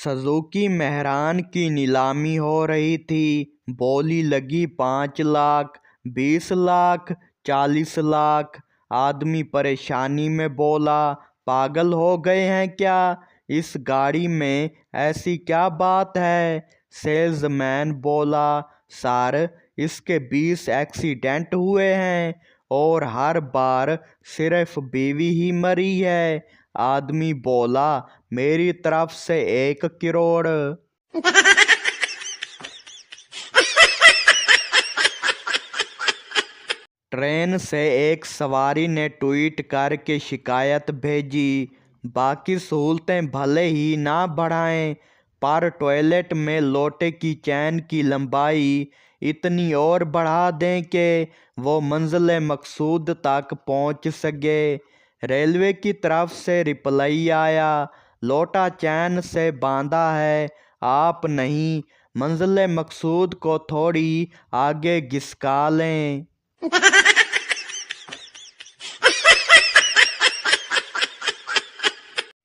Suzuki Mehran की नीलामी हो रही थी। बोली लगी 5 लाख, 20 लाख, 40 लाख। आदमी परेशानी में बोला, पागल हो गए हैं क्या? इस गाड़ी में ऐसी क्या बात है? सेल्समैन बोला, सर इसके 20 एक्सीडेंट हुए हैं और हर बार सिर्फ बीवी ही मरी है। आदमी बोला, मेरी तरफ से 1 करोड़। ट्रेन से एक सवारी ने ट्वीट करके शिकायत भेजी, बाकी सहूलतें भले ही ना बढ़ाएं पर टॉयलेट में लोटे की चैन की लंबाई इतनी और बढ़ा दें कि वो मंजिल मकसूद तक पहुंच सके। रेलवे की तरफ से रिप्लाई आया, लोटा चैन से बांधा है, आप नहीं, मंजिल मकसूद को थोड़ी आगे घिसका लें।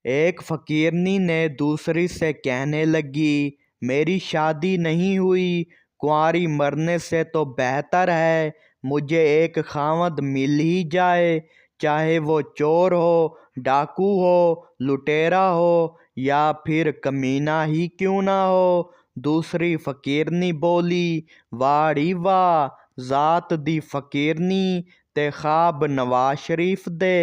एक फकीरनी ने दूसरी से कहने लगी, मेरी शादी नहीं हुई, कुंवारी मरने से तो बेहतर है मुझे एक खावंद मिल ही जाए, चाहे वो चोर हो, डाकू हो, लुटेरा हो या फिर कमीना ही क्यों ना हो। दूसरी फकीरनी बोली, वाड़ी वाह, ज़ात दी फकीरनी ते ख्वाब नवाज शरीफ दे।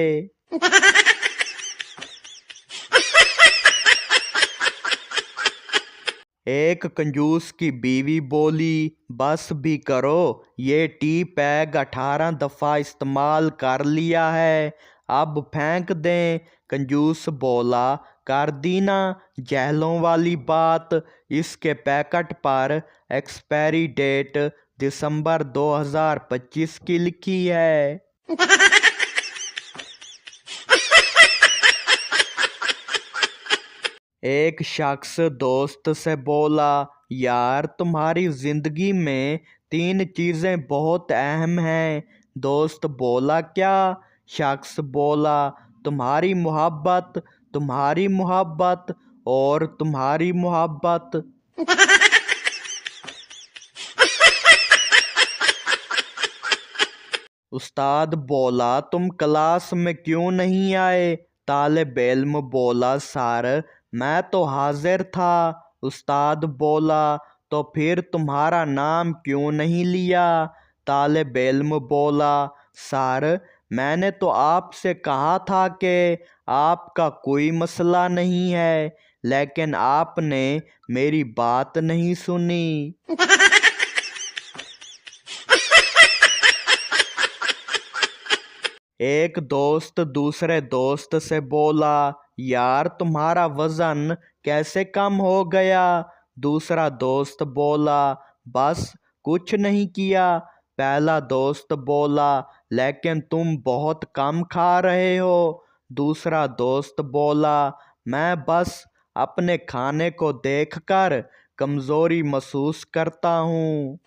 एक कंजूस की बीवी बोली, बस भी करो, ये टी पैग 18 दफ़ा इस्तेमाल कर लिया है, अब फेंक दें। कंजूस बोला, कर दी ना जहलों वाली बात, इसके पैकेट पर एक्सपायरी डेट दिसंबर 2025 की लिखी है। एक शख्स दोस्त से बोला, यार तुम्हारी जिंदगी में 3 चीज़ें बहुत अहम हैं। दोस्त बोला, क्या? शख्स बोला, तुम्हारी मोहब्बत, तुम्हारी मोहब्बत और तुम्हारी मोहब्बत। उस्ताद बोला, तुम क्लास में क्यों नहीं आए? तालिब इल्म बोला, सर मैं तो हाजिर था। उस्ताद बोला, तो फिर तुम्हारा नाम क्यों नहीं लिया? तालिब इल्म बोला, सर मैंने तो आपसे कहा था कि आपका कोई मसला नहीं है, लेकिन आपने मेरी बात नहीं सुनी। एक दोस्त दूसरे दोस्त से बोला, यार तुम्हारा वजन कैसे कम हो गया? दूसरा दोस्त बोला, बस कुछ नहीं किया। पहला दोस्त बोला, लेकिन तुम बहुत कम खा रहे हो। दूसरा दोस्त बोला, मैं बस अपने खाने को देखकर कमजोरी महसूस करता हूँ।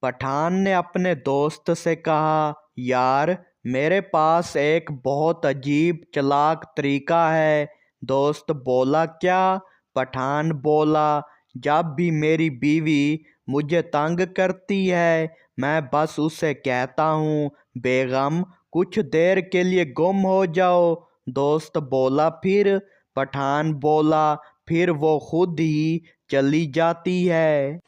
पठान ने अपने दोस्त से कहा, यार मेरे पास एक बहुत अजीब चालाक तरीका है। दोस्त बोला, क्या? पठान बोला, जब भी मेरी बीवी मुझे तंग करती है मैं बस उसे कहता हूँ, बेगम कुछ देर के लिए गुम हो जाओ। दोस्त बोला, फिर? पठान बोला, फिर वो खुद ही चली जाती है।